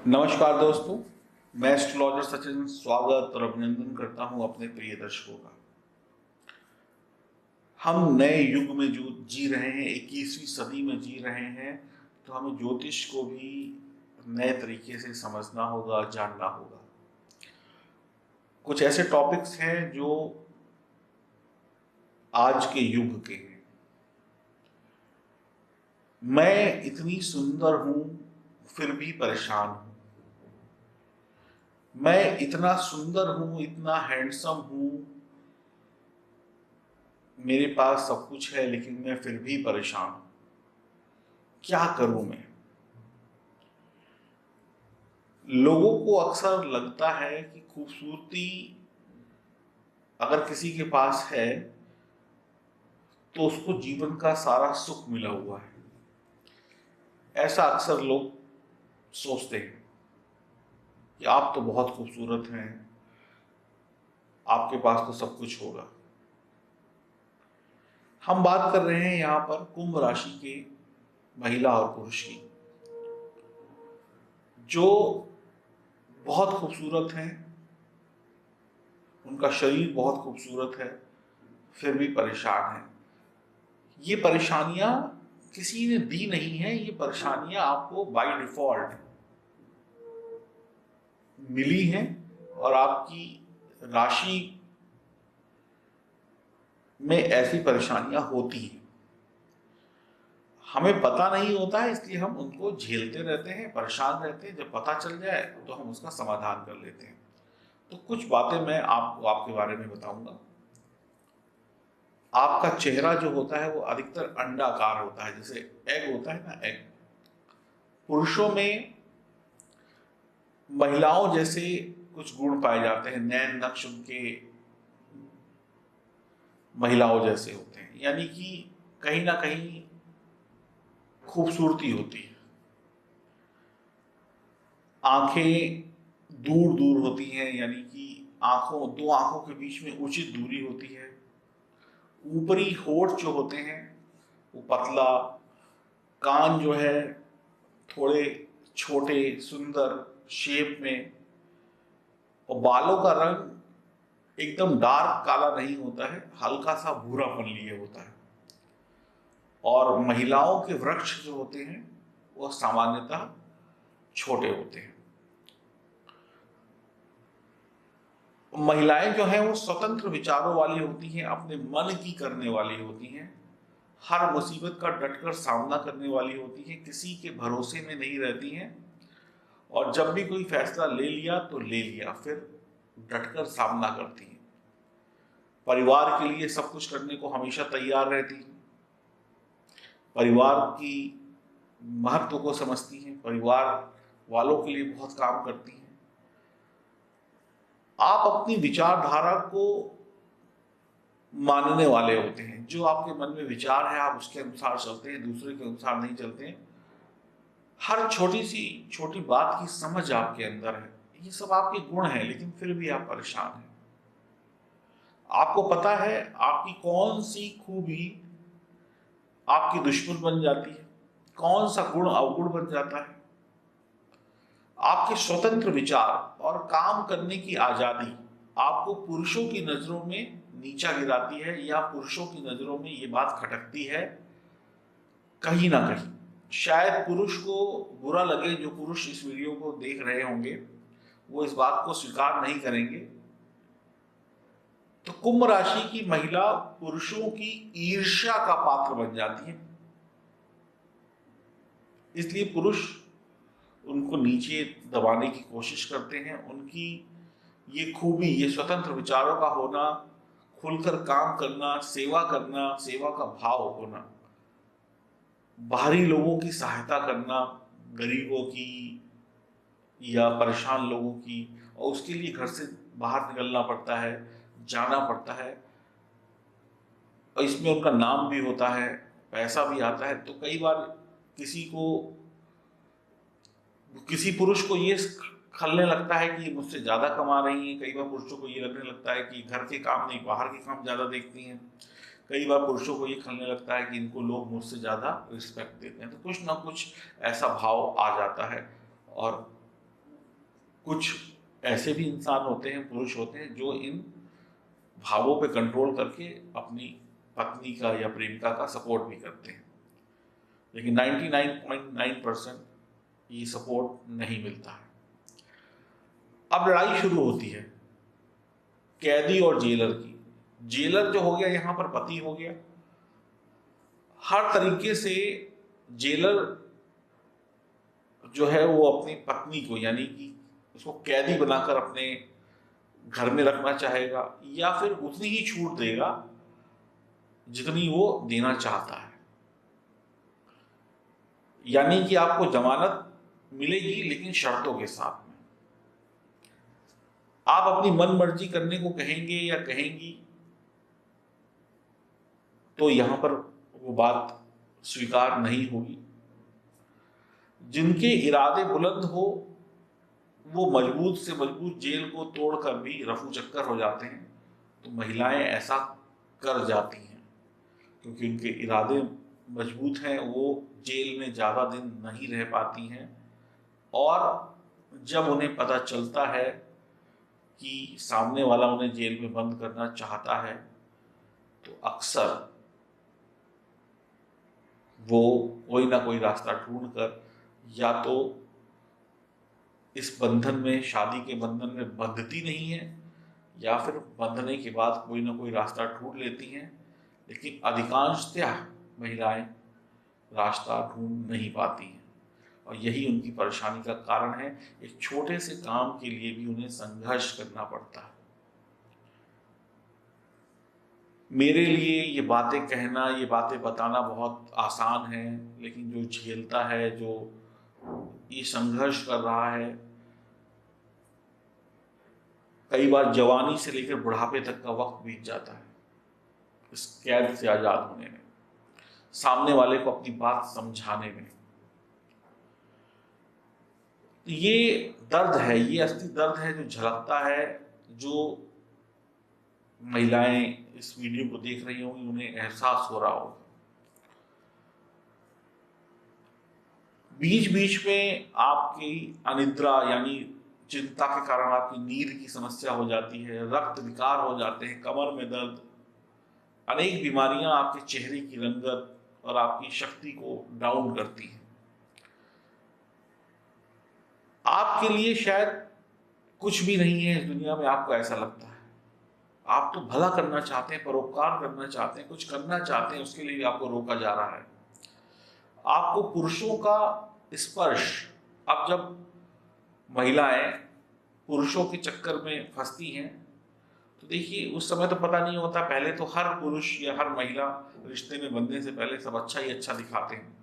नमस्कार दोस्तों, मैं एस्ट्रोलॉजर सचिन स्वागत और अभिनंदन करता हूं अपने प्रिय दर्शकों का। हम नए युग में जो जी रहे हैं, 21वीं सदी में जी रहे हैं, तो हमें ज्योतिष को भी नए तरीके से समझना होगा, जानना होगा। कुछ ऐसे टॉपिक्स हैं जो आज के युग के हैं। मैं इतनी सुंदर हूं, फिर भी परेशान हूं। मैं इतना सुंदर हूं, इतना हैंडसम हूं, मेरे पास सब कुछ है, लेकिन मैं फिर भी परेशान हूं। क्या करूं मैं? लोगों को अक्सर लगता है कि खूबसूरती अगर किसी के पास है तो उसको जीवन का सारा सुख मिला हुआ है। ऐसा अक्सर लोग सोचते हैं कि आप तो बहुत खूबसूरत हैं, आपके पास तो सब कुछ होगा। हम बात कर रहे हैं यहाँ पर कुंभ राशि के महिला और पुरुष की, जो बहुत खूबसूरत हैं, उनका शरीर बहुत खूबसूरत है, फिर भी परेशान है। ये परेशानियां किसी ने दी नहीं है, ये परेशानियां आपको बाय डिफॉल्ट मिली हैं और आपकी राशि में ऐसी परेशानियां होती हैं। हमें पता नहीं होता है, इसलिए हम उनको झेलते रहते हैं, परेशान रहते हैं। जब पता चल जाए तो हम उसका समाधान कर लेते हैं। तो कुछ बातें मैं आपको आपके बारे में बताऊंगा। आपका चेहरा जो होता है वो अधिकतर अंडाकार होता है, जैसे एग होता है ना, एग। पुरुषों में महिलाओं जैसे कुछ गुण पाए जाते हैं, नैन नक्श उनके महिलाओं जैसे होते हैं, यानी कि कहीं ना कहीं खूबसूरती होती है। आंखें दूर दूर होती हैं, यानी कि दो आंखों के बीच में उचित दूरी होती है। ऊपरी होठ जो होते हैं वो पतला, कान जो है थोड़े छोटे सुंदर शेप में, और बालों का रंग एकदम डार्क काला नहीं होता है, हल्का सा भूरापन लिए होता है। और महिलाओं के वृक्ष जो होते हैं वो सामान्यतः छोटे होते हैं। महिलाएं जो हैं वो स्वतंत्र विचारों वाली होती हैं, अपने मन की करने वाली होती हैं, हर मुसीबत का डटकर सामना करने वाली होती हैं, किसी के भरोसे में नहीं रहती हैं। और जब भी कोई फैसला ले लिया तो ले लिया, फिर डटकर सामना करती हैं। परिवार के लिए सब कुछ करने को हमेशा तैयार रहती हैं। परिवार की महत्व को समझती हैं, परिवार वालों के लिए बहुत काम करती हैं। आप अपनी विचारधारा को मानने वाले होते हैं, जो आपके मन में विचार है आप उसके अनुसार चलते हैं, दूसरे के अनुसार नहीं चलते हैं। हर छोटी सी छोटी बात की समझ आपके अंदर है। ये सब आपके गुण हैं, लेकिन फिर भी आप परेशान हैं। आपको पता है आपकी कौन सी खूबी आपकी दुश्मन बन जाती है, कौन सा गुण अवगुण बन जाता है। आपके स्वतंत्र विचार और काम करने की आजादी आपको पुरुषों की नजरों में नीचा गिराती है, या पुरुषों की नजरों में ये बात खटकती है कहीं ना कहीं। शायद पुरुष को बुरा लगे, जो पुरुष इस वीडियो को देख रहे होंगे वो इस बात को स्वीकार नहीं करेंगे। तो कुंभ राशि की महिला पुरुषों की ईर्ष्या का पात्र बन जाती है, इसलिए पुरुष उनको नीचे दबाने की कोशिश करते हैं। उनकी ये खूबी, ये स्वतंत्र विचारों का होना, खुलकर काम करना, सेवा करना, सेवा का भाव होना, बाहरी लोगों की सहायता करना, गरीबों की या परेशान लोगों की, और उसके लिए घर से बाहर निकलना पड़ता है, जाना पड़ता है, और इसमें उनका नाम भी होता है, पैसा भी आता है। तो कई बार किसी पुरुष को ये खलने लगता है कि ये मुझसे ज्यादा कमा रही हैं। कई बार पुरुषों को ये लगने लगता है कि घर के काम नहीं, बाहर के काम ज्यादा देखती हैं। कई बार पुरुषों को ये खलने लगता है कि इनको लोग मुझसे ज्यादा रिस्पेक्ट देते हैं। तो कुछ ना कुछ ऐसा भाव आ जाता है, और कुछ ऐसे भी इंसान होते हैं, पुरुष होते हैं, जो इन भावों पे कंट्रोल करके अपनी पत्नी का या प्रेमिका का सपोर्ट भी करते हैं, लेकिन 99.9% ये सपोर्ट नहीं मिलता है। अब लड़ाई शुरू होती है कैदी और जेलर की। जेलर जो हो गया यहाँ पर पति हो गया। हर तरीके से जेलर जो है वो अपनी पत्नी को, यानी कि उसको कैदी बनाकर अपने घर में रखना चाहेगा, या फिर उतनी ही छूट देगा जितनी वो देना चाहता है। यानी कि आपको जमानत मिलेगी लेकिन शर्तों के साथ में। आप अपनी मन मर्जी करने को कहेंगे या कहेंगी तो यहां पर वो बात स्वीकार नहीं होगी। जिनके इरादे बुलंद हो वो मजबूत से मजबूत जेल को तोड़कर भी रफू चक्कर हो जाते हैं, तो महिलाएं ऐसा कर जाती हैं क्योंकि उनके इरादे मजबूत हैं। वो जेल में ज़्यादा दिन नहीं रह पाती हैं, और जब उन्हें पता चलता है कि सामने वाला उन्हें जेल में बंद करना चाहता है, तो अक्सर वो कोई ना कोई रास्ता ढूंढकर या तो इस बंधन में, शादी के बंधन में बंधती नहीं है, या फिर बंधने के बाद कोई ना कोई रास्ता ढूंढ लेती हैं। लेकिन अधिकांशतः महिलाएं रास्ता ढूंढ नहीं पाती हैं, और यही उनकी परेशानी का कारण है। एक छोटे से काम के लिए भी उन्हें संघर्ष करना पड़ता है। मेरे लिए ये बातें कहना, ये बातें बताना बहुत आसान है, लेकिन जो झेलता है, जो ये संघर्ष कर रहा है, कई बार जवानी से लेकर बुढ़ापे तक का वक्त बीत जाता है इस कैद से आजाद होने में, सामने वाले को अपनी बात समझाने में। ये दर्द है, ये असली दर्द है जो झलकता है। जो महिलाएं इस वीडियो को देख रही होंगी उन्हें एहसास हो रहा होगा। बीच बीच में आपकी अनिद्रा यानी चिंता के कारण आपकी नींद की समस्या हो जाती है, रक्त विकार हो जाते हैं, कमर में दर्द, अनेक बीमारियां आपके चेहरे की रंगत और आपकी शक्ति को डाउन करती हैं। आपके लिए शायद कुछ भी नहीं है इस दुनिया में, आपको ऐसा लगता है। आप तो भला करना चाहते हैं, परोपकार करना चाहते हैं, कुछ करना चाहते हैं, उसके लिए आपको रोका जा रहा है। आपको पुरुषों का स्पर्श, अब जब महिलाएं पुरुषों के चक्कर में फंसती हैं तो देखिए उस समय तो पता नहीं होता। पहले तो हर पुरुष या हर महिला रिश्ते में बनने से पहले सब अच्छा ही अच्छा दिखाते हैं।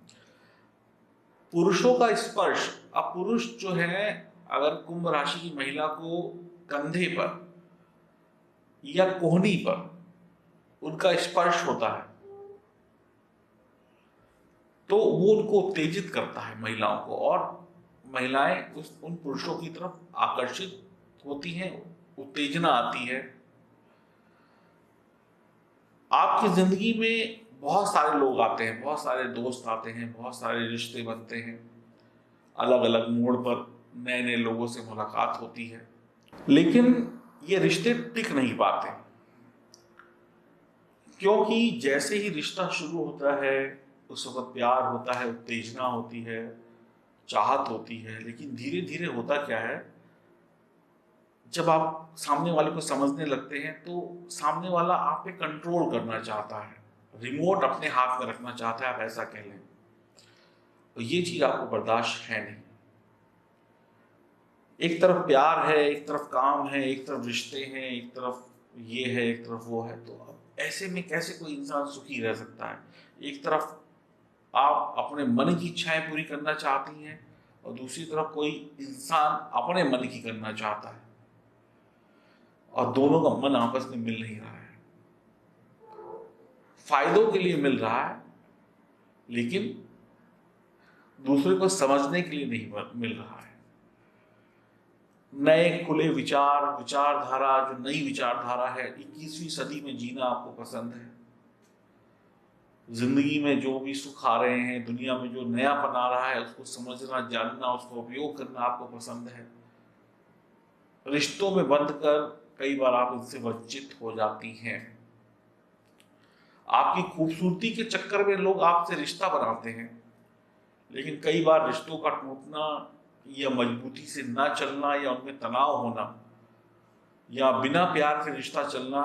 पुरुषों का स्पर्श, अब पुरुष जो है अगर कुंभ राशि की महिला को कंधे पर या कोहनी पर उनका स्पर्श होता है तो वो उनको उत्तेजित करता है महिलाओं को, और महिलाएं उन पुरुषों की तरफ आकर्षित होती हैं, उत्तेजना आती है। आपकी जिंदगी में बहुत सारे लोग आते हैं, बहुत सारे दोस्त आते हैं, बहुत सारे रिश्ते बनते हैं, अलग अलग मोड़ पर नए नए लोगों से मुलाकात होती है, लेकिन ये रिश्ते टिक नहीं पाते क्योंकि जैसे ही रिश्ता शुरू होता है उस वक्त प्यार होता है, उत्तेजना होती है, चाहत होती है, लेकिन धीरे धीरे होता क्या है, जब आप सामने वाले को समझने लगते हैं तो सामने वाला आप पे कंट्रोल करना चाहता है, रिमोट अपने हाथ में रखना चाहता है, आप ऐसा कह लें। तो ये चीज आपको बर्दाश्त है नहीं। एक तरफ प्यार है, एक तरफ काम है, एक तरफ रिश्ते हैं, एक तरफ ये है, एक तरफ वो है, तो अब ऐसे में कैसे कोई इंसान सुखी रह सकता है? एक तरफ आप अपने मन की इच्छाएं पूरी करना चाहती हैं और दूसरी तरफ कोई इंसान अपने मन की करना चाहता है, और दोनों का मन आपस में मिल नहीं रहा है। फायदों के लिए मिल रहा है लेकिन दूसरे को समझने के लिए नहीं मिल रहा है। नए खुले विचार, विचारधारा, जो नई विचारधारा है, 21वीं सदी में जीना आपको पसंद है। जिंदगी में जो भी सुख आ रहे हैं, दुनिया में जो नयापन आ रहा है, उसको समझना, जानना, उसको उपयोग करना आपको पसंद है। रिश्तों में बंध कर कई बार आप इनसे वंचित हो जाती हैं। आपकी खूबसूरती के चक्कर में लोग आपसे रिश्ता बनाते हैं, लेकिन कई बार रिश्तों का टूटना या मजबूती से ना चलना या उनमें तनाव होना या बिना प्यार के रिश्ता चलना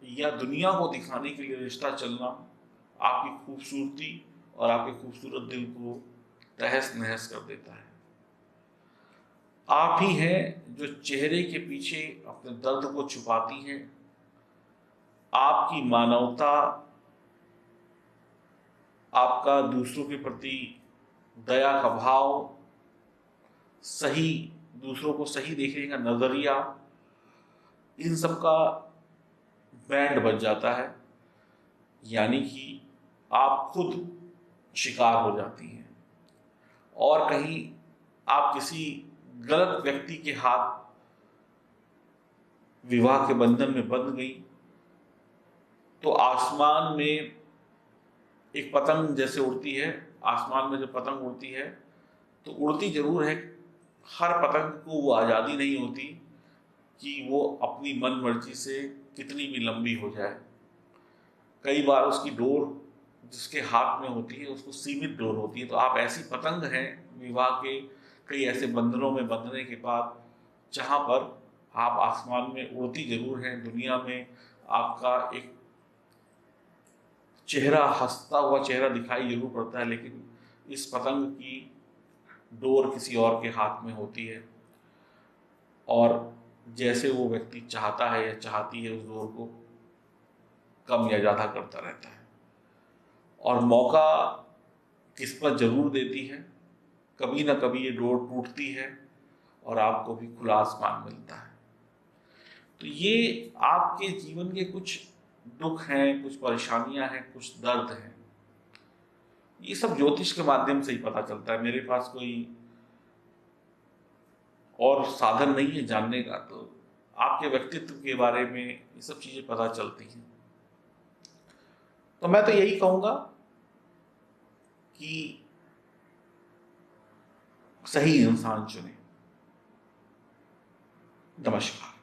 या दुनिया को दिखाने के लिए रिश्ता चलना आपकी खूबसूरती और आपके खूबसूरत दिल को तहस नहस कर देता है। आप ही हैं जो चेहरे के पीछे अपने दर्द को छुपाती हैं। आपकी मानवता, आपका दूसरों के प्रति दया का भाव, सही दूसरों को सही देखने का नजरिया, इन सब का बैंड बज जाता है। यानी कि आप खुद शिकार हो जाती हैं और कहीं आप किसी गलत व्यक्ति के हाथ विवाह के बंधन में बंध गई तो आसमान में एक पतंग जैसे उड़ती है, आसमान में जब पतंग उड़ती है तो उड़ती जरूर है, हर पतंग को वो आज़ादी नहीं होती कि वो अपनी मन मर्जी से कितनी भी लंबी हो जाए। कई बार उसकी डोर जिसके हाथ में होती है उसको सीमित डोर होती है। तो आप ऐसी पतंग हैं विवाह के कई ऐसे बंधनों में बंधने के बाद जहाँ पर आप आसमान में उड़ती जरूर हैं, दुनिया में आपका एक चेहरा, हंसता हुआ चेहरा दिखाई जरूर पड़ता है, लेकिन इस पतंग की डोर किसी और के हाथ में होती है और जैसे वो व्यक्ति चाहता है या चाहती है उस डोर को कम या ज़्यादा करता रहता है। और मौका किस्मत जरूर देती है, कभी ना कभी ये डोर टूटती है और आपको भी खुला आसमान मिलता है। तो ये आपके जीवन के कुछ दुख हैं, कुछ परेशानियां हैं, कुछ दर्द हैं। ये सब ज्योतिष के माध्यम से ही पता चलता है। मेरे पास कोई और साधन नहीं है जानने का। तो आपके व्यक्तित्व के बारे में ये सब चीजें पता चलती हैं। तो मैं तो यही कहूंगा कि सही इंसान चुने। नमस्कार।